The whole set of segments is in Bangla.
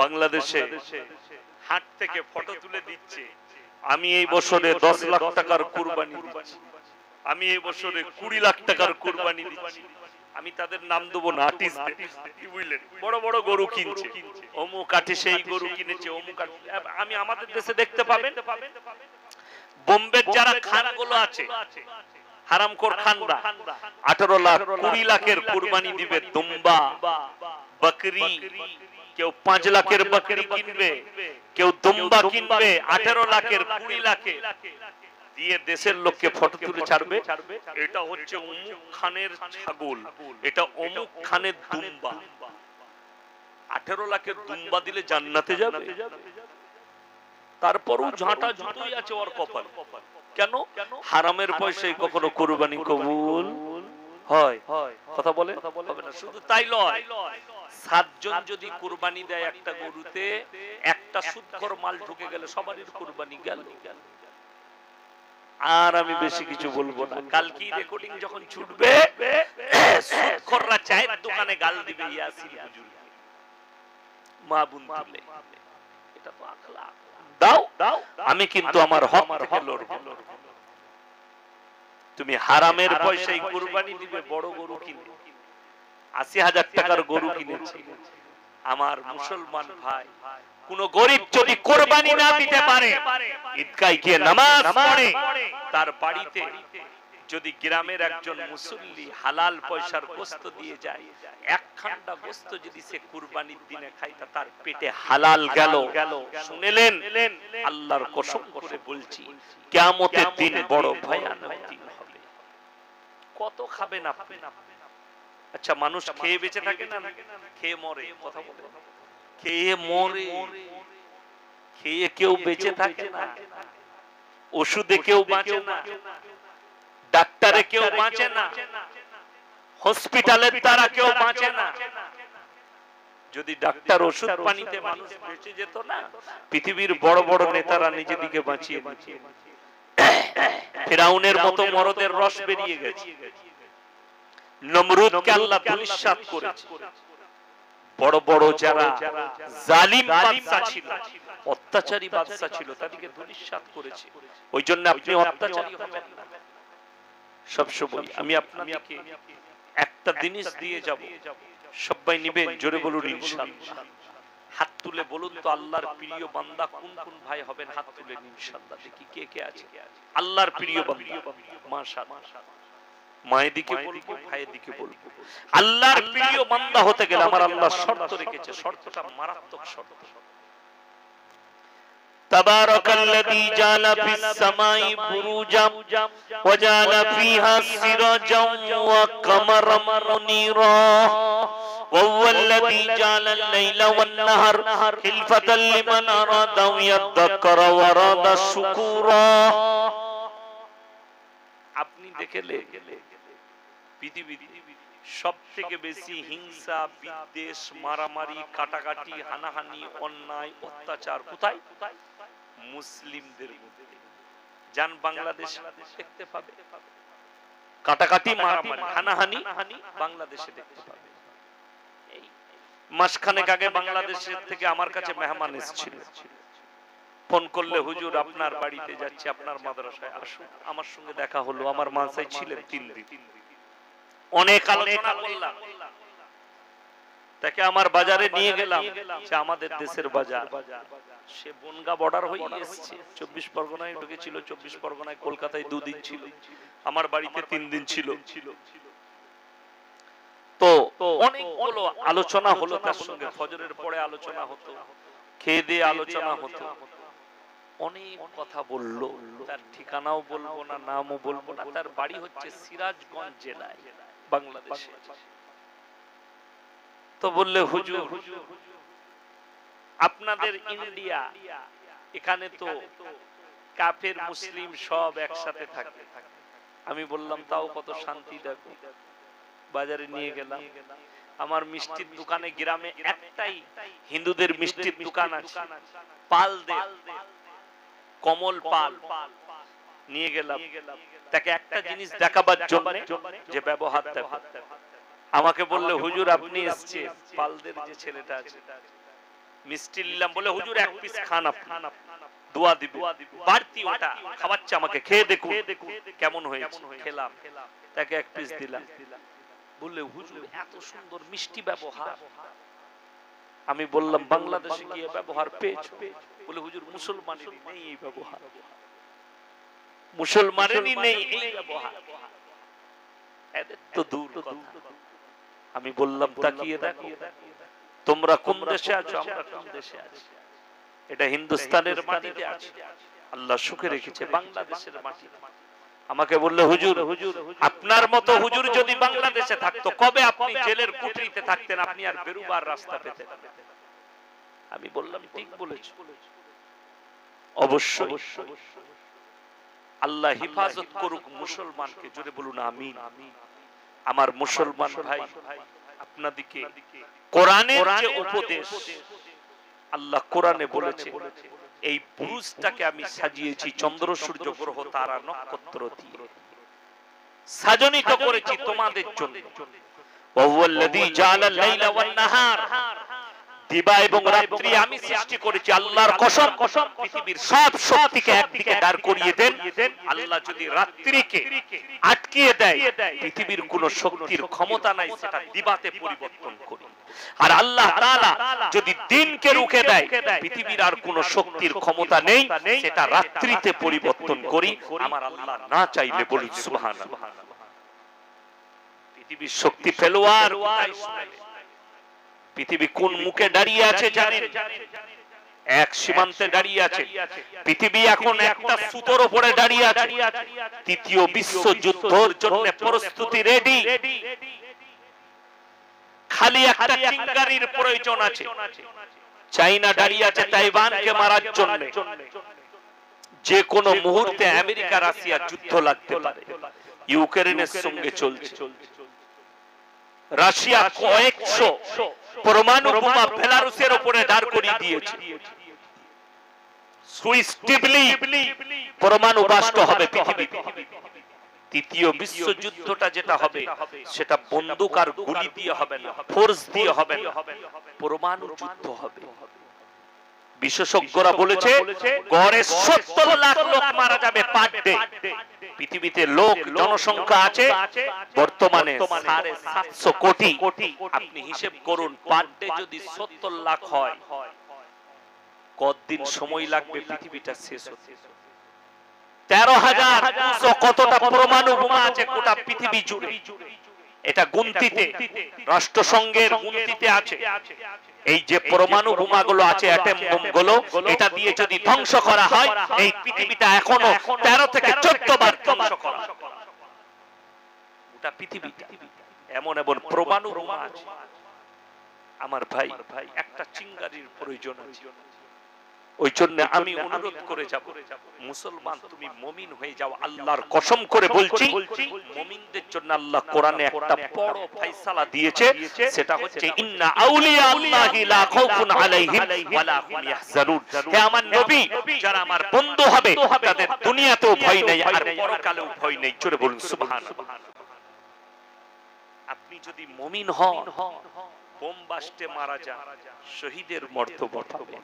বাংলাদেশে হাট থেকে ফটো তুলে দিচ্ছে, আমি এই বছরে 10 লাখ টাকার কুরবানি দিচ্ছি, আমি এই বছরে 20 লাখ টাকার কুরবানি দিচ্ছি। আমি তাদের নাম দেবো না, আর্টিস্ট, কি বুঝলেন, বড় বড় গরু কিনছে, অমুক কাঠে সেই গরু কিনেছে, অমুক। আমি আমাদের দেশে দেখতে পাবেন বোম্বের যারা খানগুলো আছে, হারামখোর খানরা 18 লাখ 20 লাখের কুরবানি দিবে দুম্বা বকরি, কেউ 5 লাখের বকরি কিনবে, কেউ দুম্বা কিনবে 18 লাখের 20 লাখের দিয়ে দেশের লোককে ফটো তুলে ছাড়বে, এটা হচ্ছে অমুক খানের ছাগল, এটা অমুক খানের দুম্বা। 18 লাখের দুম্বা দিলে জান্নাতে যাবে? তারপরও ঝাঁটা ঝুঁটোই আছে ওর কপাল। কেন? হারামের পয়সায় কখনো কুরবানি কবুল হয়? কথা বলে হবে না। শুধু তাই নয়, 7 জন যদি কুরবানি দেয় একটা গরুতে, একটা সুদখোর মাল ঢুকে গেলে সবারই কুরবানি গেল। আর আমি বেশি কিছু বলবো না। কালকে রেকর্ডিং যখন ছুটবে, সুদখোররা চায়ের দোকানে গাল দিবে ইয়াসিন হুজুর, মা বোন তুলে। এটা তো আখলাক। দাও, আমি কিন্তু আমার হক থেকে লড়ব। তুমি হারামের পয়সায় কুরবানি দিবে, বড় গরু কিনে 80,000 টাকার গরু কিনেছে। আমার মুসলমান ভাই, কোন গরিব যদি কুরবানি না দিতে পারে, ঈদগায় গিয়ে নামাজ পড়ে, তার বাড়িতে যদি গ্রামের একজন মুসল্লি হালাল পয়সার গোশত দিয়ে যায়, এক খান্ডা গোশত যদি সে কুরবানির দিনে খায়, তার পেটে হালাল গেল। শুনলেন? আল্লাহর কসম করে বলছি, কিয়ামতের দিন বড় ভয়ানক দিন হবে। কত খাবেন আপনি? আচ্ছা, মানুষ খেয়ে বেঁচে থাকে না, খেয়ে মরে? কথা বলে, খেয়ে মরে, খেয়ে কেউ বেঁচে থাকে না। ওষুধে কেউ বাঁচে না, ডাক্তারে কেউ বাঁচে না, হসপিটালের দ্বারা কেউ বাঁচে না। যদি ডাক্তার ওষুধ পানিতে মানুষ বেঁচে যেত না, পৃথিবীর বড় বড় নেতারা নিজেদিকে বাঁচিয়ে দিত। ফিরাউনের মতো মরদের রস বেরিয়ে গেছে, নমরুদকে আল্লাহ ধূলিসাৎ করেছে। বড় বড় যারা জালিম বাদশা ছিল, অত্যাচারী বাদশা ছিল, তাদেরকে ধূলিসাৎ করেছে। ওই জন্য আপনি অত্যাচারী হবেন না। সবসময় আমি আপনাকে একটা জিনিস দিয়ে যাব, সবাই নেবেন। জোরে বলুন ইনশাআল্লাহ। হাত তুলে বলুন তো, আল্লাহর প্রিয় বান্দা কোন কোন ভাই হবেন? হাত তুলে ইনশাআল্লাহ দেখি কে কে আছে। আল্লাহর প্রিয় বান্দা, মাশাআল্লাহ। মায়ের দিকে বলবো, ভাইয়ের দিকে বলবো। আল্লাহর প্রিয় বান্দা হতে গেলে আমার আল্লাহ শর্ত রেখেছে, শর্তটা মারাত্মক শর্ত। তাবারাকাল্লাযী জাআলা ফিস সামাই বুরুজাম ওয়া জাআলা ফিহা সিরাজাম ওয়া কামারাম মুনীরা ওয়া হুয়াল্লাযী জাআলাল লাইলা ওয়ান নাহার খিলফাতাল লিমান আরাদা ইয়াযাক্কারা ওয়া আরাদা শুকুরা। আপনি দেখলে পৃথিবীতে সবথেকে বেশি হিংসা, বিদ্বেষ, মারামারি, কাটাকাটি, হানাহানি, অন্যায়, অত্যাচার কোথায়? মুসলিমদের মধ্যে। যান বাংলাদেশ দেখতে পাবে কাটাকাটি, মারামারি, হানাহানি বাংলাদেশে দেখতে পাবে। এই মাসখানেক আগে বাংলাদেশের থেকে আমার কাছে মেহমান এসেছিল। ফোন করলে, হুজুর আপনার বাড়িতে যাচ্ছি, আপনার মাদ্রাসায় আসুন। আমার সঙ্গে দেখা হলো, আমার মাদ্রাসায় ছিলেন 3 দিন। অনেক আলোচনা করলাম, তাকে আমার বাজারে নিয়ে গেলাম। সে আমাদের দেশের বাজার, সে বনগা বর্ডার হয়ে এসেছে, 24 পরগনায় ঢুকেছিল, 24 পরগনায়, কলকাতায় 2 দিন ছিল, আমার বাড়িতে 3 দিন ছিল। তো অনেকগুলো আলোচনা হলো তার সঙ্গে, ফজরের পরে আলোচনা হতো, খেয়ে দিয়ে আলোচনা হতো, অনেক কথা বললো। তার ঠিকানাও বলবো না, নামও বলবো না। তার বাড়ি হচ্ছে সিরাজগঞ্জ জেলায়, বাংলাদেশে। তো বললে, হুজুর আপনাদের ইন্ডিয়া, এখানে তো কাফের মুসলিম সব একসাথে থাকে। আমি বললাম, তাও কত শান্তি। দেখো, বাজারে নিয়ে গেলাম, আমার মিষ্টির দোকানে, গ্রামে একটাই হিন্দুদের মিষ্টির দোকান আছে, পালদের, কমল পাল। নিয়ে গেলাম, তাকে একটা জিনিস দেখাবার জন্য যে ব্যবহার দেখো। আমাকে বললে, হুজুর আপনি এসেছেন, পালদের যে ছেলেটা আছে মিষ্টি নিলাম, বলে হুজুর এক পিস খান, আপনি দোয়া দিবে, বাড়তি ওটা খাওয়াচ্ছে আমাকে, খেয়ে দেখুন কেমন হয়েছে। খেলাম, তাকে এক পিস দিলাম, বললে হুজুর এত সুন্দর মিষ্টি ব্যবহার। আমি বললাম বাংলাদেশে গিয়ে ব্যবহার পেয়েছো? বলে হুজুর মুসলমানেরই নেই এই ব্যবহার, মুসলমানেরই নেই এই ব্যবহার, এদের তো দূর কথা। আমি বললাম তাকিয়ে দেখো তোমরা কোন দেশে আছো, আমরা কোন দেশে আছি। এটা হিন্দুস্তানের মাটিতে আছে, আল্লাহ সুখে রেখেছে বাংলাদেশের মাটিতে। আমাকে বললে হুজুর আপনার মতো হুজুর যদি বাংলাদেশে থাকতো কবে আপনি জেলের কুঠরিতে থাকতেন, আপনি আর বেরুবার রাস্তা পেতেন। আমি বললাম ঠিক বলেছ, অবশ্যই আল্লাহ হিফাজত করুক মুসলমানকে, জোরে বলুন আমিন। আমার মুসলমান ভাই, আপনাদিকে কোরআনের যে উপদেশ, আল্লাহ কোরআনে বলেছে এই বুরুজটাকে আমি সাজিয়েছি চন্দ্র সূর্য গ্রহ তারা নক্ষত্র দিয়ে, সাজনিত করেছি তোমাদের জন্য। ওয়াল্লাযী জাআলাল লাইলা ওয়ান নাহার, দিবা এবং রাত্রি আমি সৃষ্টি করেছি। আল্লাহর কসম, পৃথিবীর সব শক্তিকে একদিকে দাঁড় করিয়ে দেন, আল্লাহ যদি রাত্রিকে আটকিয়ে দেয় পৃথিবীর কোন শক্তির ক্ষমতা নাই সেটা দিবাতে পরিবর্তন করি। আর আল্লাহ তাআলা যদি দিনকে রুখে দেয় পৃথিবীর আর কোন শক্তির ক্ষমতা নেই, সেটা রাত্রিতে পরিবর্তন করি আমার আল্লাহ না চাইলে। বলি সুবহানাল্লাহ। পৃথিবীর শক্তি ফেলোয়ার, পৃথিবী কোন মুখে দাঁড়িয়ে আছে জানেন? এক সীমান্তে দাঁড়িয়ে আছে পৃথিবী, এখন একটা সুতোর উপরে দাঁড়িয়ে আছে। তৃতীয় বিশ্বযুদ্ধের জন্য প্রস্তুতি রেডি, খালি একটা চিঙ্গারির প্রয়োজন আছে। চাইনা দাঁড়িয়ে আছে তাইওয়ানকে মারার জন্য, যে কোনো মুহূর্তে আমেরিকা রাশিয়া যুদ্ধ লাগতে পারে। ইউক্রেনের সঙ্গে চলছে, রাশিয়া কয়েকশো পরমাণু বোমা বেলারুসের উপরে দাঁড় করিয়ে দিয়েছে। সুইস্টিভলি পরমাণু বাস্ট হবে পৃথিবীতে। তৃতীয় বিশ্বযুদ্ধটা যেটা হবে সেটা বন্দুক আর গুলি দিয়ে হবে না, ফোর্স দিয়ে হবে না, পরমাণু যুদ্ধ হবে। বিশেষজ্ঞরা বলেছে গড়ে 70 লাখ লোক মারা যাবে পার ডে। পৃথিবীতে লোক জনসংখ্যা আছে বর্তমানে 750 কোটি। আপনি হিসেব করুন পার ডে যদি 70 লাখ হয় কতদিন সময় লাগবে পৃথিবীটা শেষ হতে? 13,200 কতটা পরমাণু বোমা আছে গোটা পৃথিবী জুড়ে। এটা গুনতিতে, রাষ্ট্রসংঘের গুনতিতে আছে। এই যে পরমাণু বোমাগুলো আছে, অ্যাটম বোমগুলো, এটা দিয়ে যদি ধ্বংস করা হয় এই পৃথিবীটা এখনো 13 থেকে 14 বার ধ্বংস করা। গোটা পৃথিবীটা এমন এমন পরমাণু বোমা আছে। আমার ভাই, একটা চিঙ্গারির প্রয়োজন আছে। ওই জন্য আমি অনুরোধ করে যাব, মুসলমান তুমি মুমিন হয়ে যাও। আল্লাহর কসম করে বলছি, মুমিনদের জন্য আল্লাহ কোরআনে একটা বড় ফয়সালা দিয়েছে, সেটা হচ্ছে ইন্না আউলিয়া আল্লাহি লা খাউফুন আলাইহিম ওয়া লা হুম ইয়াহজানুন। হে আমার নবী, যারা আমার বন্ধু হবে তাদের দুনিয়াতেও ভয় নেই আর পরকালেও ভয় নেই। জোরে বলুন সুবহানাল্লাহ। আপনি যদি মুমিন হন, বোম বাস্টে মারা যান শহীদের মর্তবা পাবেন,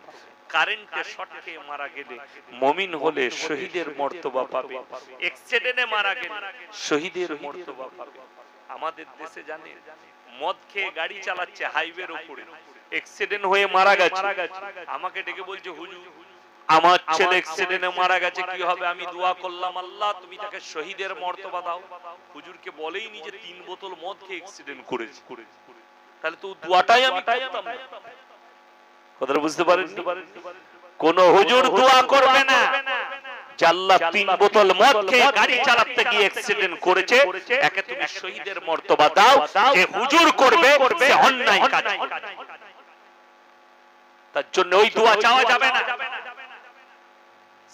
কারেন্টে শর্ট খেয়ে মারা গেলে মুমিন হলে শহীদের মর্তবা পাবে, অ্যাক্সিডেন্টে মারা গেলে শহীদের মর্তবা পাবে। আমাদের দেশে জানেন মদ খেয়ে গাড়ি চালাচ্ছে হাইওয়ের উপরে, অ্যাক্সিডেন্ট হয়ে মারা গেছে। আমাকে ডেকে বলছে হুজুর আমার ছেলে অ্যাক্সিডেন্টে মারা গেছে, কি হবে? আমি দোয়া করলাম আল্লাহ তুমি তাকে শহীদের মর্তবা দাও। হুজুরকে বলেইনি যে 3 বোতল মদ খেয়ে অ্যাক্সিডেন্ট করেছে, তাহলে তো দোয়াটাই আমি করতাম না। কথাটা বুঝতে পারেন? কোন হুজুর দোয়া করবে না যে আল্লাহ 3 বোতল মদ খেয়ে গাড়ি চালাতে গিয়ে অ্যাক্সিডেন্ট করেছে, একে তুমি শহীদের মর্তবা দাও। যে হুজুর করবে সে অন্যায় কাজ করবে, তার জন্য ওই দোয়া চাওয়া যাবে না।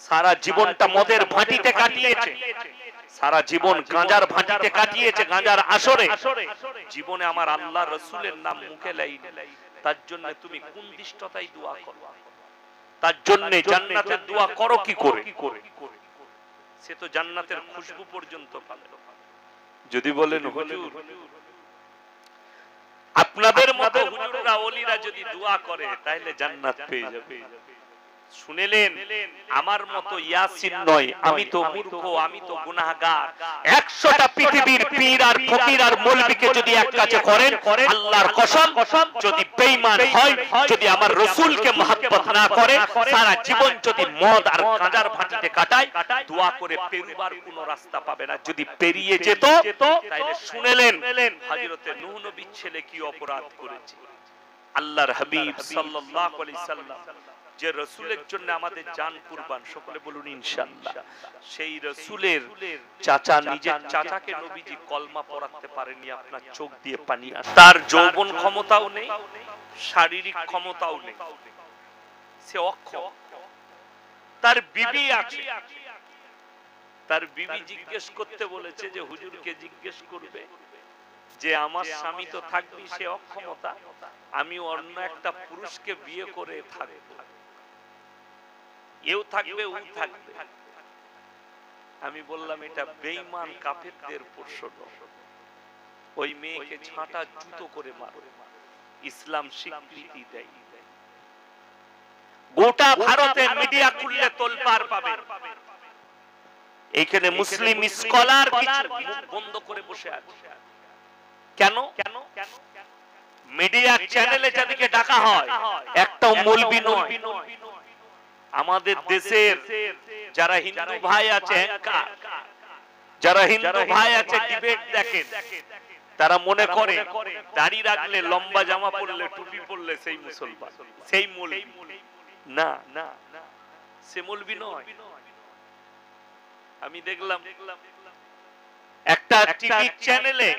সারা জীবনটা মদের ভাটিতে কাটিয়েছে, সারা জীবন গাঁজার ভাটিতে কাটিয়েছে, গাঁজার আসরে। জীবনে আমার আল্লাহ রাসূলের নাম মুখে লাইনি, তার জন্য তুমি কোন দৃষ্টতায় দোয়া করো? তার জন্য জান্নাতের দোয়া করো কি করে? সে তো জান্নাতের খুশবু পর্যন্ত পাবে। যদি বলেন হুজুর আপনাদের মতো হুজুররা ওলিরা যদি দোয়া করে তাহলে জান্নাত পেয়ে যাবে। শুনেলেন, আমার মতো ইয়াসিন নয়, আমি তো মূর্খ, আমি তো গুনাহগার। 100টা পৃথিবীর পীর আর ফকির আর মৌলবীকে যদি এক কাছে করেন, আল্লাহর কসম, যদি বেঈমান হয়, যদি আমার রাসূলকে মহব্বত না করে, সারা জীবন যদি মদ আর গাঁজার ভাটিতে কাটায়, দোয়া করে পেরুবার কোনো রাস্তা পাবে না। যদি পেরিয়ে যেত তাহলে শুনেলেন হযরতে নূহ নবীর ছেলে কি অপরাধ করেছে। আল্লাহর হাবিব সাল্লাল্লাহু আলাইহি সাল্লাম যে রাসূলের জন্য আমাদের জান কুরবান, সকলে বলুন ইনশাআল্লাহ। সেই রাসূলের চাচা, নিজের চাচাকে নবীজি কলমা পড়াতে পারেননি, আপনার চোখ দিয়ে পানি আসে। তার যৌবন ক্ষমতাও নেই, শারীরিক ক্ষমতাও নেই, সে অক্ষম। তার বিবি আছে, তার বিবি জিজ্ঞেস করতে বলেছে যে হুজুরকে জিজ্ঞেস করবে যে আমার স্বামী তো থাকবি, সে অক্ষমতা, আমি অন্য একটা পুরুষকে বিয়ে করে থাকবো, এও থাকবে ও থাকবে। আমি বললাম এটা বেঈমান কাফেরদের প্রশ্ন, ওই মেয়েকে ঝাঁটা জুতো করে মারো, ইসলাম স্বীকৃতি দেয়। গোটা ভারতে মিডিয়া খুললে তোলপাড় পাবে। এইখানে মুসলিম স্কলার কিছু মুখ বন্ধ করে বসে আছে। কেন? মিডিয়া চ্যানেলে যাদেরকে ডাকা হয় একটাও মৌলবি নয়। আমাদের দেশের যারা হিন্দু ভাই আছে, যারা হিন্দু ভাই আছে ডিবেট দেখেন, তারা মনে করে দাড়ি রাখলে, লম্বা জামা পরলে, টুপি পরলে সেই মুসলমান, সেই মৌলবি। না, সে মৌলবি নয়। আমি দেখলাম একটা টিভি চ্যানেলে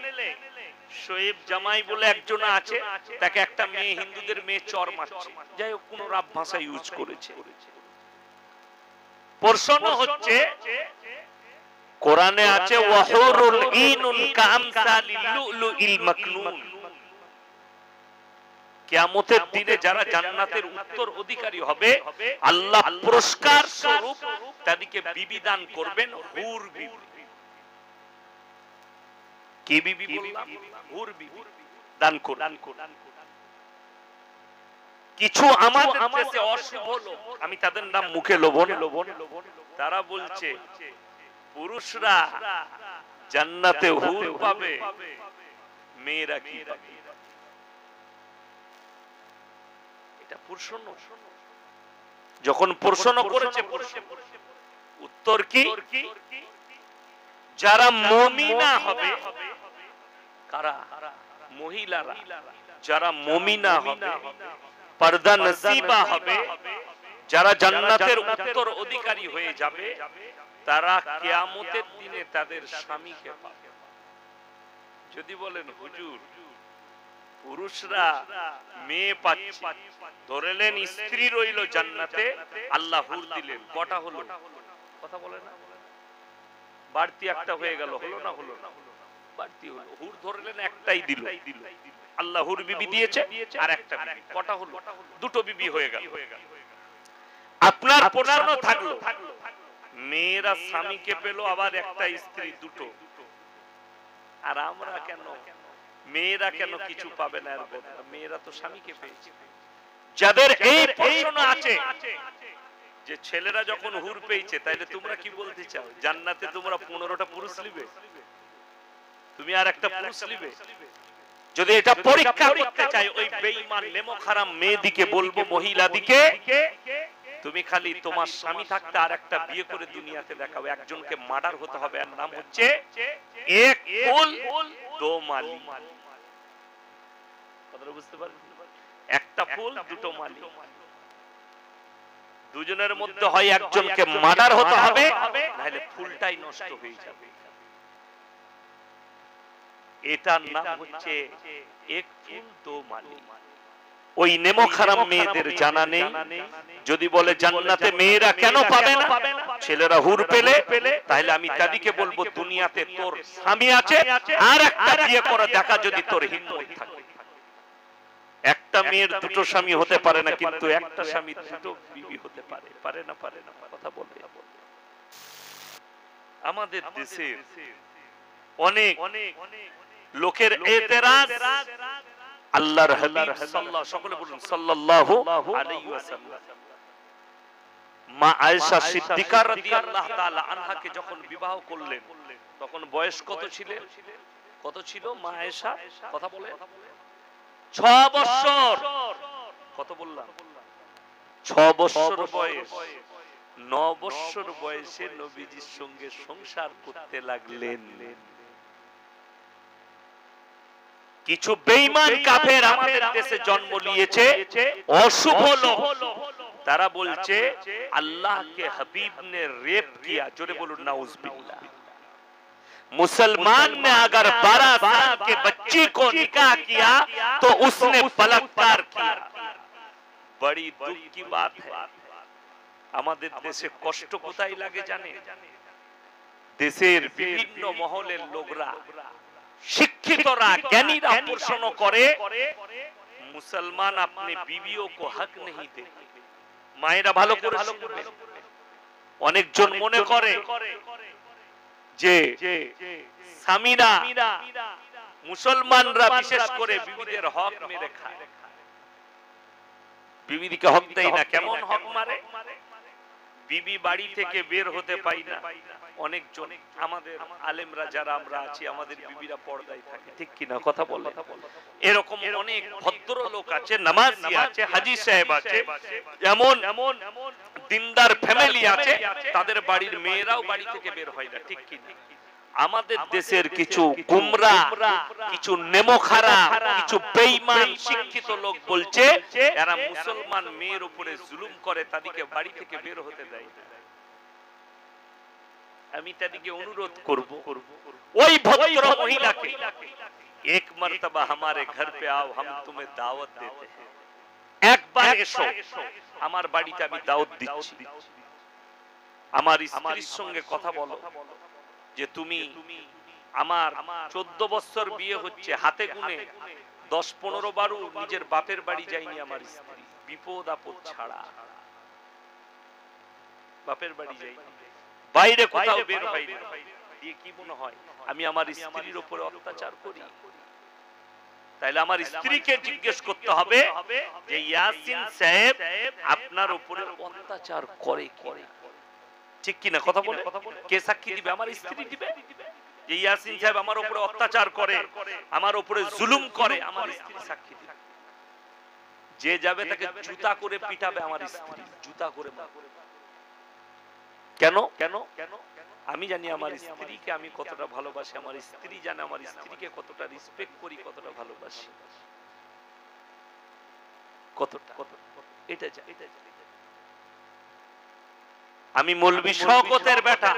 শোয়েব জামাই বলে একজন আছে, তাকে একটা মেয়ে, হিন্দুদের মেয়ে চর মারছে, যাই হোক কোন রাব ভাষা ইউজ করেছে। প্রশ্ন হচ্ছে কোরআনে আছে ওয়াহুরুল ঈনুন কামসালিল লুলুইল মাকনুন, কিয়ামতের দিনে যারা জান্নাতের উত্তর অধিকারী হবে আল্লাহ পুরস্কার স্বরূপ তাদেরকে বিবি দান করবেন, হুর বিবি। কি বিবি বললাম? হুর বিবি দান করবেন। কিছু আমাদের দেশে অশুভ লোক, আমি তাদের নাম মুখে লব না, তারা বলছে পুরুষরা জান্নাতে হুর পাবে, মেয়েরা কি পাবে? এটা প্রশ্ন। যখন প্রশ্ন করেছে, উত্তর কি? যারা মুমিনা হবে, কারা? মহিলারা যারা মুমিনা হবে, পর্দা নসিবা হবে, যারা জান্নাতের উত্তর অধিকারী হয়ে যাবে, তারা কিয়ামতের দিনে তাদের স্বামীকে পাবে। যদি বলেন হুজুর পুরুষরা মেয়ে পাচ্ছে, ধরেলেন স্ত্রী রইল জান্নাতে, আল্লাহ হুর দিলেন, কটা হলো? কথা বলে না, বাড়তি একটা হয়ে গেল, হলো না? হলো না, বাড়তি হলো। হুর ধরলেন একটাই দিল, আল্লাহ হুর বিবি দিয়েছে আর একটা বিবি, কটা হলো? দুটো বিবি হয়ে গেল। আপনার প্রশ্ন থাকলো মেয়েরা স্বামীকে পেল, আবার একটা স্ত্রী, দুটো, আর আমরা কেন, মেয়েরা কেন কিছু পাবে না? মেয়েরা তো স্বামীকে পেয়েছে। যাদের এই প্রশ্ন আছে যে ছেলেরা যখন হুর পেয়েছে, তাইলে তোমরা কি বলতে চাও? জান্নাতে তোমরা 15টা পুরুষ নিবে, তুমি আর একটা পুরুষ নিবে? যদি এটা পরীক্ষা করতে চাই, ওই বেঈমান নেমক হারাম মেয়েদিকে বলবো, মহিলাদিকে, তুমি খালি তোমার স্বামী থাকতে আর একটা বিয়ে করে দুনিয়াতে দেখাও। একজনকে মার্ডার হতে হবে, আর নাম হচ্ছে এক ফুল দো মালি। কথাটা বুঝতে পারছেন? একটা ফুল দুটো মালি, দুজনের মধ্যে হয় একজনকে মার্ডার হতে হবে, নাহলে ফুলটাই নষ্ট হয়ে যাবে। এটার নাম হচ্ছে এক ফুল দো মালি। ওই নেমক হারাম মেয়েদের জানা নেই। যদি বলে জান্নাতে মেয়েরা কেন পাবে না, ছেলেরা হুর পেলে, তাহলে আমি তাদেরকে বলবো দুনিয়াতে তোর স্বামী আছে, আর একটা বিয়ে করে দেখা যদি তোর হিম্মত থাকে। একটা মেয়ের দুটো স্বামী হতে পারে না, কিন্তু একটা স্বামী দুটো বিবি হতে পারে। পারে না? পারে না? কথা বলে। আমাদের দেশের অনেক লোকের এতেরাজ, আল্লাহর হাবিব সাল্লাল্লাহু, সকলে বলুন সাল্লাল্লাহু আলাইহি ওয়াসাল্লাম, মা আয়েশা সিদ্দিকা রাদিয়াল্লাহু তাআলা আনহাকে যখন বিবাহ করলেন তখন বয়স কত ছিলেন? কত ছিল মা আয়েশা? কথা বলে 6 বছর। কত বললাম? 6 বছর বয়স। 9 বছর বয়সে নবীজির সঙ্গে সংসার করতে লাগলেন। কিছু বেঈমান কাফের আমাদের দেশে জন্ম নিয়েছে, অশুভ লোক। তারা বলছে अल्लाह के हबीब ने रेप किया। जोरे बोलूं नाउज़ुबिल्लाह। मुसलमान ने अगर 12 साल के बच्ची को निकाह किया तो उसने बलात्कार किया। बड़ी दुख की बात है। আমাদের দেশে কষ্ট কোথায় লাগে জানেন? দেশের বিভিন্ন মহলের লোকরা, শিক্ষিতরা, জ্ঞানীরা প্রশ্ন করে মুসলমান अपने बीवियों को हक नहीं देते। মায়েরা ভালো করে শুনবেন। অনেকজন মনে করে যে স্বামীরা, মুসলমানরা বিশেষ করে বিবিদের হক মেরে খায়। বিবিদিকে হক দেয় না। কেমন হক মারে? বিবি বাড়ি থেকে বের হতে পাই না। অনেকজন আমাদের আলেমরা যারা আমরা আছি, আমাদের বিবিরা পর্দায় থাকে, ঠিক কি না? কথা বলে। এরকম অনেক ভদ্র লোক আছে, নামাজি আছে, হাজী সাহেব আছে, এমন দিনদার ফ্যামিলি আছে, তাদের বাড়ির মেয়েরাও বাড়ি থেকে বের হয় না, ঠিক কি না? আমাদের দেশের কিছু গুমরা, কিছু নেমোখারা, কিছু বেঈমান শিক্ষিত লোক বলছে এরা মুসলমান মেয়ের উপরে জুলুম করে, তাদেরকে বাড়ি থেকে বের হতে দেয় না। আমি তাদেরকে অনুরোধ করব, ওই ভদ্র মহিলাকে এক মর্তবা हमारे घर पे आओ, हम तुम्हें दावत देते हैं। একবার এসো আমার বাড়িতে, আমি দাওয়াত দিচ্ছি। আমার স্ত্রীর সঙ্গে কথা বলো যে তুমি, আমার 14 বছর বিয়ে হচ্ছে, হাতে গুনে 10-15 বারও নিজের বাপের বাড়ি যায়নি আমার স্ত্রী, বিপদ আপদ ছাড়া বাপের বাড়ি যায়নি, বাইরে কোথাও বের হয়নি। দিয়ে কি মনে হয় আমি আমার স্ত্রীর উপরে অত্যাচার করি? তাইলে আমার স্ত্রীকে জিজ্ঞেস করতে হবে যে ইয়াসিন সাহেব আপনার উপরে অত্যাচার করে কি? ঠিক কি না? কথা বলে। কে সাক্ষী দিবে? আমার স্ত্রী দিবে যে ইয়াসিন সাহেব আমার উপরে অত্যাচার করে, আমার উপরে জুলুম করে, আমার স্ত্রী সাক্ষী দিবে। যে যাবে তাকে জুতা করে পিটাবে আমার স্ত্রী, জুতা করে। কেন? কেন? আমি জানি আমার স্ত্রীকে আমি কতটা ভালোবাসি, আমার স্ত্রী জানে আমার স্ত্রীকে কতটা রেসপেক্ট করি, কতটা ভালোবাসি, কতটা। এটা জানি। আমি মৌলভী শওকতের বেটা,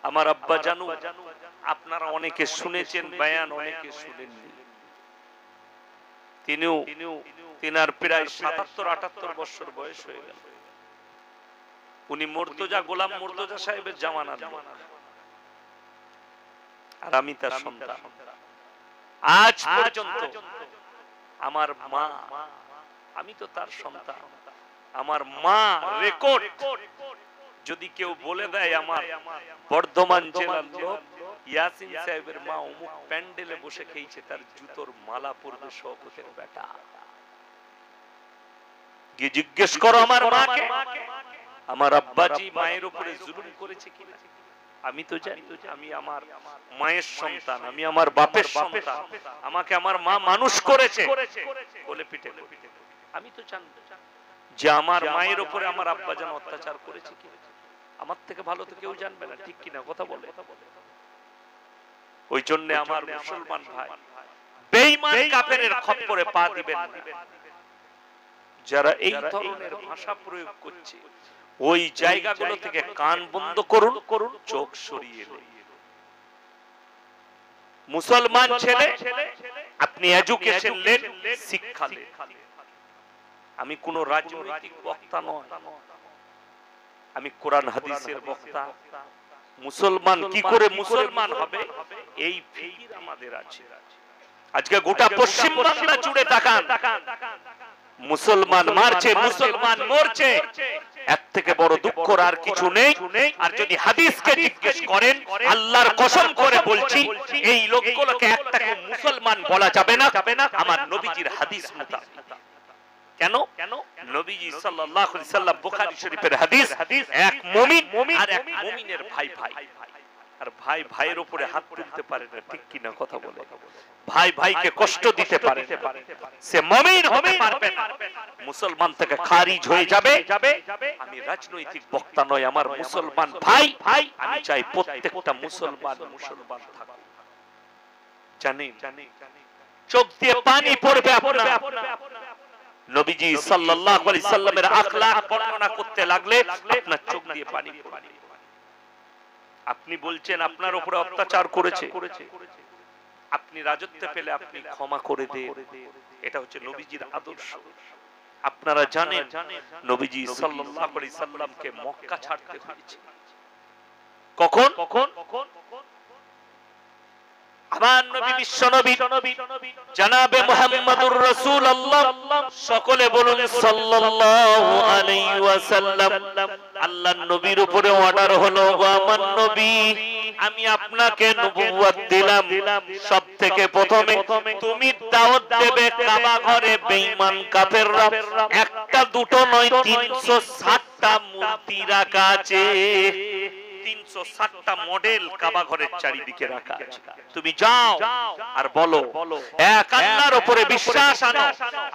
আমার আব্বা জানু, আপনারা অনেকে শুনেছেন বয়ান, অনেকে শুনেননি। তিনার প্রায় ৭৭-৭৮ বছর বয়স হয়ে গেল। উনি মুর্তজা, গোলাম মুর্তজা সাহেবের জামানার লোক, আর আমি তার সন্তান। আজ পর্যন্ত আমার মা, আমি তো তার সন্তান, আমার মা রেকর্ড যদি কেউ বলে দেয় আমার বর্ধমান জেলার লোক ইয়াসিন সাহেবের মা অমুক প্যান্ডেলে বসে খেয়েছে, তার জুতোর মালা পরবে শওকতের বেটা। গিয়ে জিজ্ঞেস করো আমার মাকে, আমার আব্বাজি মায়ের উপরে জুলুম করেছে কিনা। আমি তো জানি, আমি আমার মায়ের সন্তান, আমি আমার বাপের সন্তান, আমাকে আমার মা মানুষ করেছে কোলে পিঠে। আমি তো জানি যে আমার মায়ের উপরে আমার আব্বা যেন অত্যাচার করেছে কি, আমার থেকে ভালো তো কেউ জানবে না, ঠিক কিনা? কথা বলে। ওই জন্য আমার মুসলমান ভাই, বেঈমান কাফেরের খপ্পরে পা দিবেন না। যারা এই ধরনের ভাষা প্রয়োগ করছে ওই জায়গাগুলো থেকে কান বন্ধ করুন, চোখ সরিয়ে দিন। মুসলমান ছেলে, আপনি এডুকেশন নেন, শিক্ষা নেন। আমি কোন রাজনৈতিক বক্তা নয়, আমি কোরআন হাদিসের বক্তা। মুসলমান কি করে মুসলমান হবে এই ফিকির আমাদের আছে। আজকে গোটা পশ্চিম বাংলা জুড়ে তাকান, মুসলমান মারছে, মুসলমান মরছে, এর থেকে বড় দুঃখর আর কিছু নেই। আর যদি হাদিসকে জিজ্ঞেস করেন, আল্লাহর কসম করে বলছি এই লোকগুলোকে একটাকে মুসলমান বলা যাবে না আমার নবীজির হাদিস মোতাবেক। কেন? নবীজি সাল্লাল্লাহু আলাইহি সাল্লাম, বুখারী শরীফের হাদিস, এক মুমিন আর এক মুমিনের ভাই ভাই, আর ভাই ভাইয়ের উপরে হাত তুলতে পারে না, ঠিক কি না? কথা বলে, ভাই ভাইকে কষ্ট দিতে পারে না, সে মুমিন হতে পারবে না, মুসলমান থেকে খারিজ হয়ে যাবে। আমি রাজনৈতিক বক্তা নই, আমার মুসলমান ভাই, আমি চাই প্রত্যেকটা মুসলমান মুসলমান থাকুক। জানেন, চোখ দিয়ে পানি পড়বে আপনার। নবীজি সাল্লাল্লাহু আলাইহি সাল্লামের আখলাক বর্ণনা করতে লাগলে আপনার চোখ দিয়ে পানি পড়বে। আপনি বলছেন আপনার উপরে অত্যাচার করেছে, আপনি রাজত্ব পেলে আপনি ক্ষমা করে দেন, এটা হচ্ছে নবীজির আদর্শ। আপনারা জানেন নবীজি সাল্লাল্লাহু আলাইহি সাল্লামকে মক্কা ছাড়তে হয়েছে কখন? আমার নবী বিশ্ব নবী জনাবে মুহাম্মদুর রাসূলুল্লাহ, সকলে বলুন সাল্লাল্লাহু আলাইহি ওয়াসাল্লাম। আল্লাহর নবীর উপরে অর্ডার হলো, আমার নবী আমি আপনাকে নবুয়ত দিলাম, সবথেকে প্রথমে তুমি দাওয়াত দেবে কাবা ঘরে বেঈমান কাফেররা একটা দুটো নয় 360টা মূর্তি রাখা আছে, 360টা মডেল কাবা ঘরের চারিদিকে রাখা আছে। তুমি যাও আর বলো এক আল্লাহর উপরে বিশ্বাস আনো,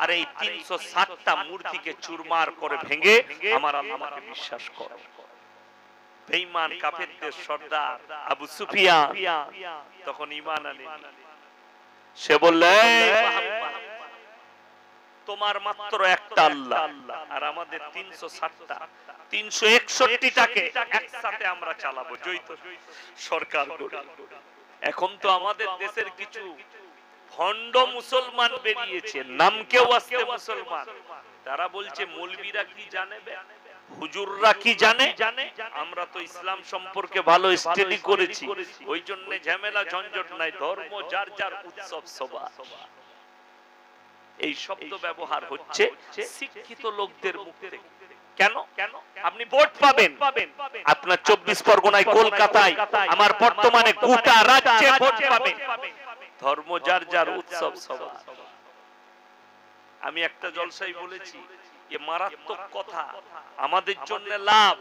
আর এই 360টা মূর্তিকে চুরমার করে ভেঙে আমার আল্লাহকে বিশ্বাস করো। বেঈমান কাফেরদের সর্দার আবু সুফিয়ান তখন ঈমান আনেনি। সে বলল, তোমার মাত্র একটা আল্লাহ আর আমাদের 360টা 361টাকে একসাথে আমরা চালাবো, যৌথ সরকার গড়ে। এখন তো আমাদের দেশের কিছু ভণ্ড মুসলমান বেরিয়েছে, নামকেও আজকে মুসলমান, তারা বলছে মৌলবীরা কি জানে, হুজুররা কি জানে, আমরা তো ইসলাম সম্পর্কে ভালো স্টাডি করেছি, ওই জন্য ঝামেলা ঝঞ্ঝট নাই, ধর্ম যার যার উৎসব সভা। এই শব্দ ব্যবহার হচ্ছে শিক্ষিত লোকদের মুখ থেকে। কেন? আপনি ভোট পাবেন, আপনার 24 পরগনায়, কলকাতায়, আমার বর্তমানে গোটা রাজ্যে ভোট পাবেন, ধর্ম যার যার উৎসব সভা। আমি একটা জলসায় বলেছি, এ মারাত্মক কথা, আমাদের জন্য লাভ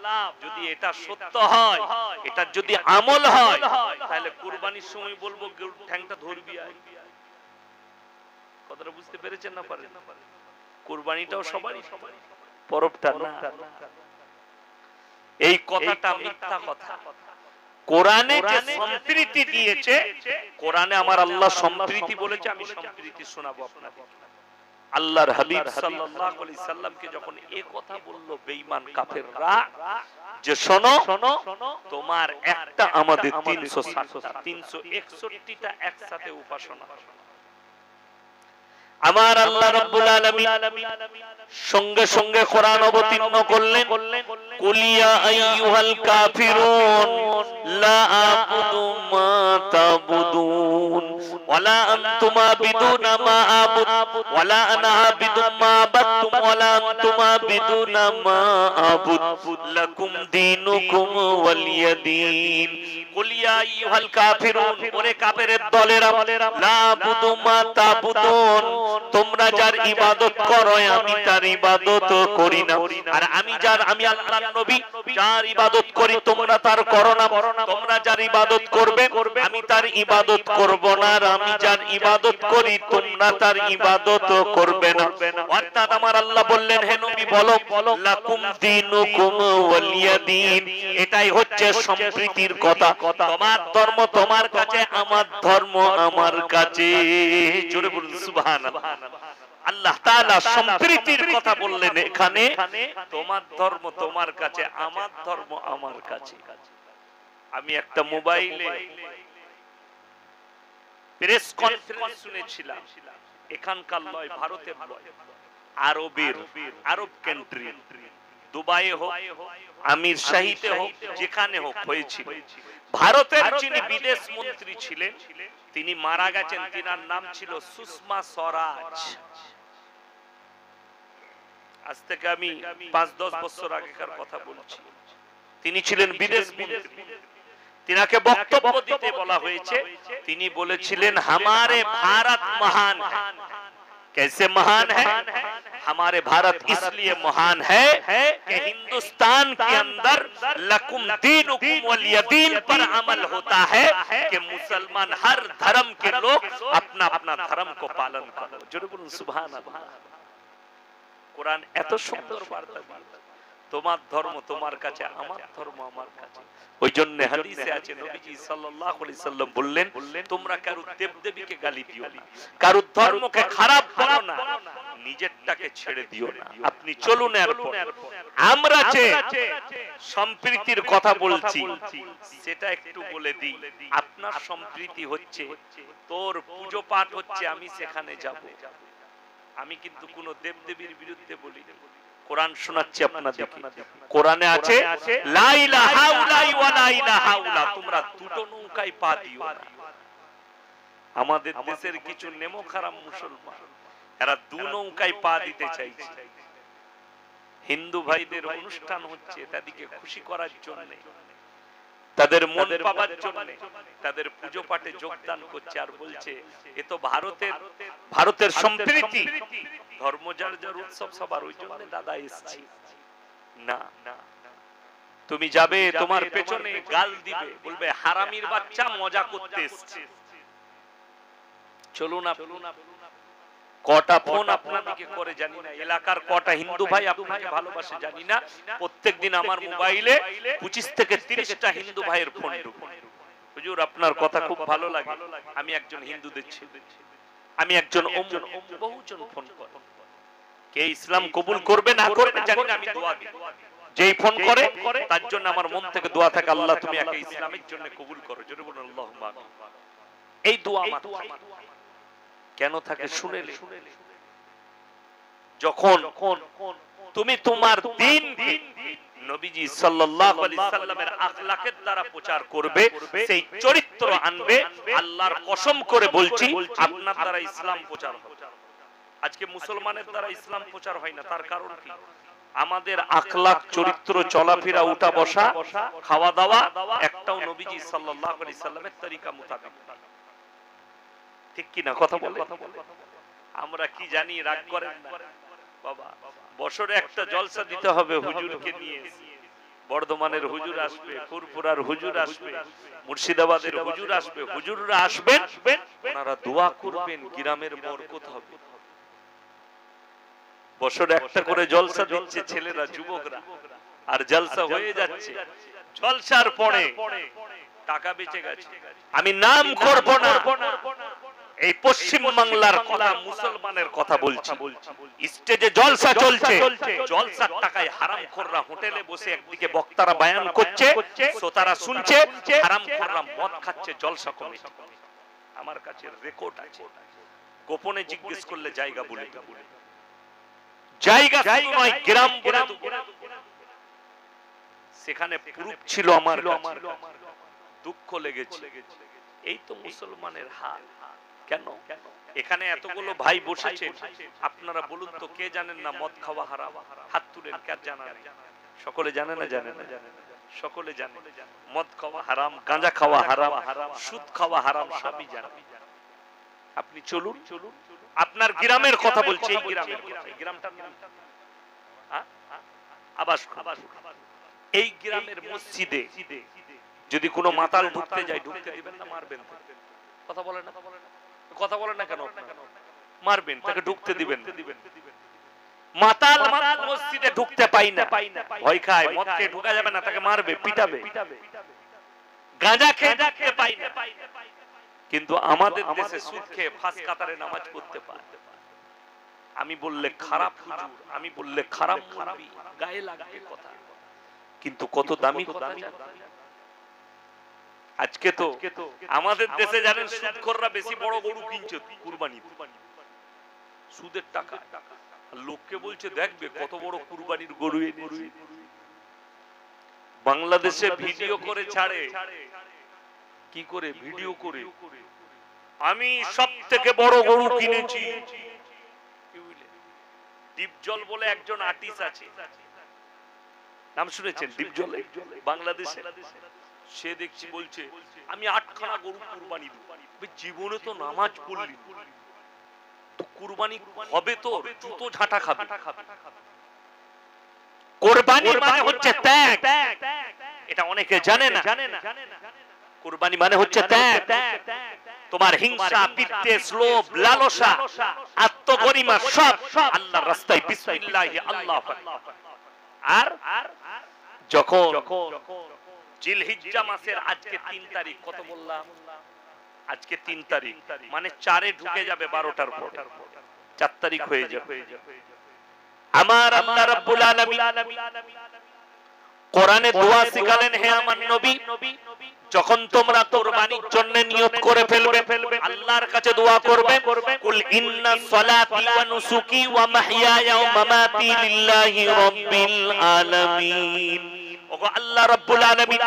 যদি এটা সত্য হয়, এটা যদি আমল হয়, তাহলে কুরবানির সময় বলবো ঠ্যাংটা ধরবি আয়। কথাটা বুঝতে পেরেছেন না? পারেন? কুরবানিটাও সবারই, পরবটা না। এই কথাটা মিথ্যা কথা। কোরআনে যে সম্প্রীতি দিয়েছে, কোরআনে আমার আল্লাহ সম্প্রীতি বলেছে, আমি সম্প্রীতি শোনাবো আপনাদের। আল্লাহর হাবিব সাল্লাল্লাহু আলাইহি সাল্লামকে যখন এই কথা বলল বেঈমান কাফেররা, যে শোনো তোমার একটা আমাদের 360টা 361টা একসাথে উপাসনা। আমার আল্লাহ রাব্বুল আলামিন সঙ্গে সঙ্গে কোরআন অবতীর্ণ করলেন, কুলিয়া আইয়ুহাল কাফিরুন লা আবুদু মা তাবুদুন ওয়ালা আনতুম আবিদুনা মা আবুদ ওয়ালা আনা আবিদু মা আবাদতুম ওয়ালা আনতুম আবিদুনা মা আবুদ লাকুম দীনুকুম ওয়ালিয়াদিন। কুলিয়া আইয়ুহাল কাফিরুন, ওরে কাফেরের দলেরা, লা আবুদু মা তাবুদুন, তোমরা যার ইবাদত করো আমি তার ইবাদত করি না, আর আমি আল্লাহর নবী যার ইবাদত করি তোমরা তার করো না। তোমরা যার ইবাদত করবে আমি তার ইবাদত করব না, আর আমি যার ইবাদত করি তোমরা তার ইবাদত করবে না। অর্থাৎ আমার আল্লাহ বললেন, হে নবী বলো লাকুম দীনুকুম ওয়ালিয়াদিন। এটাই হচ্ছে সম্প্রীতির কথা। তোমার ধর্ম তোমার কাছে, আমার ধর্ম আমার কাছে। জোরে বলুন সুবহানাল্লাহ। আল্লাহ তাআলা সম্প্রীতির কথা বললেন এখানে, তোমার ধর্ম তোমার কাছে, আমার ধর্ম আমার কাছে। আমি একটা মোবাইলে প্রেস কনফারেন্স শুনেছিলাম, এখানকার নয়, ভারতের নয়, আরব কান্ট্রি, দুবাইয়ে হোক, আমির শাহীতে হোক, যেখানে হোক হয়েছিল। ভারতের যিনি বিদেশ মন্ত্রী ছিলেন তিনি মারা গেছেন, তিনার নাম ছিল সুষমা স্বরাজ। আজ থেকে আমি 5-10 বছর আগেকার কথা বলছি। তিনি ছিলেন বিদেশ মন্ত্রী। তিনাকে বক্তব্য দিতে বলা হয়েছে, তিনি বলেছিলেন हमारे भारत महान है। कैसे महान है? हमारे भारत इसलिए महान है कि हिंदुस्तान के अंदर लकुम दीनुकुम वलिय दीन पर अमल होता है कि मुसलमान हर धर्म के लोग अपना अपना धर्म को पालन करो। जोरे बोलुन सुभान अल्लाह। कुरान এত সুন্দর বার্তা দিয়েছে, তোমার ধর্ম তোমার কাছে, আমার ধর্ম আমার কাছে। ওই জন্য হাদিসে আছে নবীজি সাল্লাল্লাহু আলাইহি সাল্লাম বললেন, তোমরা কারো দেবদেবীকে গালি দিও না, কারো ধর্মকে খারাপ বলো না, নিজেরটাকে ছেড়ে দিও না। আপনি চলুন। এরপর আমরা যে সম্প্রীতির কথা বলছি সেটা একটু বলে দিই। আপনার সম্প্রীতি হচ্ছে তোর পুজো পাঠ হচ্ছে, আমি সেখানে যাব। আমি কিন্তু কোন দেবদেবীর বিরুদ্ধে বলি না। কোরআন শোনাচ্ছি আপনাদেরকে। কোরআনে আছে লা ইলাহা ইল্লাল্লাহ ওয়া লা ইলাহা ইল্লাল্লাহ। তোমরা দুটো নৌকায় পা দিও না। আমাদের দেশের কিছু নেমো খারাপ মুসলমান এরা দু নৌকায় পা দিতে চাইছে। হিন্দু ভাইদের অনুষ্ঠান হচ্ছে তাদেরকে খুশি করার জন্য, তাদের মন পাবার জন্য তাদের পুজো পাঠে যোগদান করছে, আর বলছে এ তো ভারতের সম্প্রীতি, ধর্ম যার যার উৎসব সবার, ওই জন্য দাদা এসেছি। না, তুমি যাবে তোমার পেছনে গাল দিবে, বলবে হারামির বাচ্চা মজা করতে এসেছে। চলুন। কটা ফোন আপনাদেরকে করে জানি না, এলাকার কটা হিন্দু ভাই আপনাকে ভালোবাসে জানি না। প্রত্যেকদিন আমার মোবাইলে 25 থেকে 30টা হিন্দু ভাইয়ের ফোন ঢোকে, হুজুর আপনার কথা খুব ভালো লাগে, আমি একজন হিন্দুদের ছেলে, আমি একজন বহুজন ফোন করে। কে ইসলাম কবুল করবে না করবে জানি না, আমি দোয়া দিই। যেই ফোন করে তার জন্য আমার মন থেকে দোয়া থাকে, আল্লাহ তুমি একে ইসলামের জন্য কবুল করো। জোরে বলুন আল্লাহুম্মা আমিন। এই দোয়া আমার কেন থাকে শুনে, যখন তুমি তোমার দ্বীন নবীজি সাল্লাল্লাহু আলাইহি সাল্লামের আখলাকের দ্বারা প্রচার করবে, সেই চরিত্র আনবে, আল্লাহর কসম করে বলছি আপনার দ্বারা ইসলাম প্রচার হবে। আজকে মুসলমানের দ্বারা ইসলাম প্রচার হয় না, তার কারণ কি? আমাদের আখলাক, চরিত্র, চলাফেরা, উঠা বসা, খাওয়া দাওয়া একটাও নবীজি সাল্লাল্লাহু আলাইহি সাল্লামের তরিকা মোতাবেক। ঠিক কি না কথা বলে? আমরা কি জানি, রাগ করেন না বাবা। বছরে একটা জলসা দিতে হবে হুজুরকে নিয়ে। বর্ধমানের হুজুর আসবে, ফুরফুরার হুজুর আসবে, মুর্শিদাবাদের হুজুর আসবে, হুজুররা আসবেন, ওনারা দোয়া করবেন, গ্রামের বরকত হবে। বছরে একটা করে জলসা দিচ্ছে ছেলেরা, যুবকরা, আর জলসা হয়ে যাচ্ছে। জলসার পরে টাকা বেঁচে গেছে। আমি নাম করব না, এই পশ্চিম বাংলার কথা, মুসলমানের কথা বলছি। স্টেজে জলসা চলছে, জলসার টাকায় হারামখোররা হোটেলে বসে একদিকে বক্তারা বয়ান করছে, শ্রোতারা শুনছে, হারামখোররা মদ খাচ্ছে জলসা কমিটি। আমার কাছে রেকর্ড আছে, গোপনে জিজ্ঞেস করলে জায়গা বলে দেব। জায়গা নয়, গ্রাম বলে দেব। সেখানে প্রুফ ছিল আমার কাছে, দুঃখ লেগেছে। এই তো মুসলমানের হাল। কেন এখানে এতগুলো ভাই বসেছে, আপনারা বলুন তো কে জানেন না মদ খাওয়া হারাম? হাত তুলেন, কে জানা নেই? সকলে জানে না? জানে না? সকলে জানে মদ খাওয়া হারাম, গাঁজা খাওয়া হারাম, সুদ খাওয়া হারাম, সবই জানে। আপনি চলুন, আপনার গ্রামের কথা বলছি, এই গ্রামের কথা, এই গ্রামটার নাম আবাস। এই গ্রামের মসজিদে যদি কোনো মাতাল ঢুকতে যায়, ঢুকতে দিবেন না মারবেন? কথা বলেন না, কথা বলেন না কেন? মারবেন, তাকে ঢুকতে দিবেন। মাতাল মসজিদে ঢুকতে পাই না, ভয় খায়, মদ খেয়ে ঢুকা যাবে না, তাকে মারবে, পিটাবে। গাঁজা খেয়ে ঢুকতে পাই না, কিন্তু আমাদের দেশে সুদ খেয়ে ফাঁস কাতারে নামাজ পড়তে পারে। আমি বললে খারাপ হুজুর, আমি বললে খারাপ মুরব্বি, গায়ে লাগবে কথা, কিন্তু কত দামি কথা। আজকে তো আমাদের দেশে জানেন সুদখোররা বেশি বড় গরু কিনছে কুরবানি, সুদের টাকা। লোককে বলছে দেখবে কত বড় কুরবানির গরু এনেছি। বাংলাদেশে ভিডিও করে ছাড়ে, কি করে ভিডিও করে, আমি সব থেকে বড় গরু কিনেছি। ডিপজল বলে একজন আর্টিস্ট আছে, নাম শুনেছেন ডিপজলে? বাংলাদেশে। সে দেখছি বলছে আমি 8খানা গরু কুরবানি দেব। জীবনে তো নামাজ পড়লি, তো কুরবানি হবে তো জুতো ঝাঁটা খাবে। কুরবানি মানে হচ্ছে ত্যাগ, এটা অনেকে জানে না। কুরবানি মানে হচ্ছে ত্যাগ। তোমার হিংসা, বিদ্বেষ, লোভ, লালসা, আত্মগরিমা সব আল্লাহর রাস্তায় বিসমিল্লাহ আল্লাহু আকবার। আর যখন জিলহিজ্জা মাসের আজকে 3 তারিখ, কত বললাম? আজকে 3 তারিখ, মানে 4-এ ঢুকে যাবে 12টার পর, 4 তারিখ হয়ে যাবে। আমার আল্লাহ রাব্বুল আলামিন কোরআনে দোয়া শিখালেন, হে আমার নবী, যখন তোমরা কুরবানির জন্য নিয়ত করে ফেলবে, আল্লাহর কাছে দোয়া করবে, কুল ইন্না সলাতি ওয়া নুসুকি ওয়া মাহইয়ায়া ওয়া মামাতি লিল্লাহি রাব্বিল আলামিন। ওগো আল্লাহ রাব্বুল আলামিন,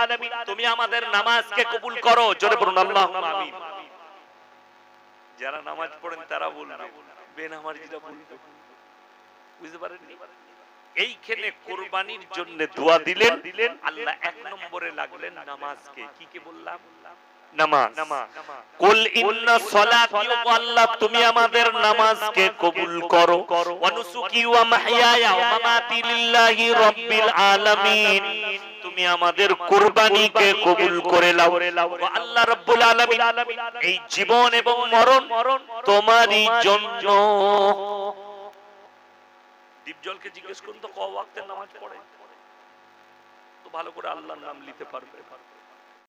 তুমি আমাদের নামাজকে কবুল করো। জোরে বলুন আল্লাহুম্মা আমিন। যারা নামাজ পড়েন তারা বলবে, বেনামাজিরা বলবে। বুঝতে পারেননি? এইখানে কুরবানির জন্য দোয়া দিলেন, আল্লাহ 1 নম্বরে লাগলেন নামাজকে। কি কি বললাম? নামাজ। কুল ইন্না সলাতি, আল্লাহ তুমি আমাদের নামাজকে কবুল করো, ওয়া নুসুকি ওয়া মাহইয়ায়া ওয়া মামাতি লিল্লাহি রাব্বিল আলামিন, তুমি আমাদের কুরবানিকে কবুল করে নাও। ও আল্লাহ রাব্বুল আলামিন, এই জীবন এবং মরণ তোমারই জন্য। ডিপজলকে জিজ্ঞেস করুন তো ক ওয়াক্তের নামাজ পড়ে, তো ভালো করে আল্লাহর নাম নিতে পারবে।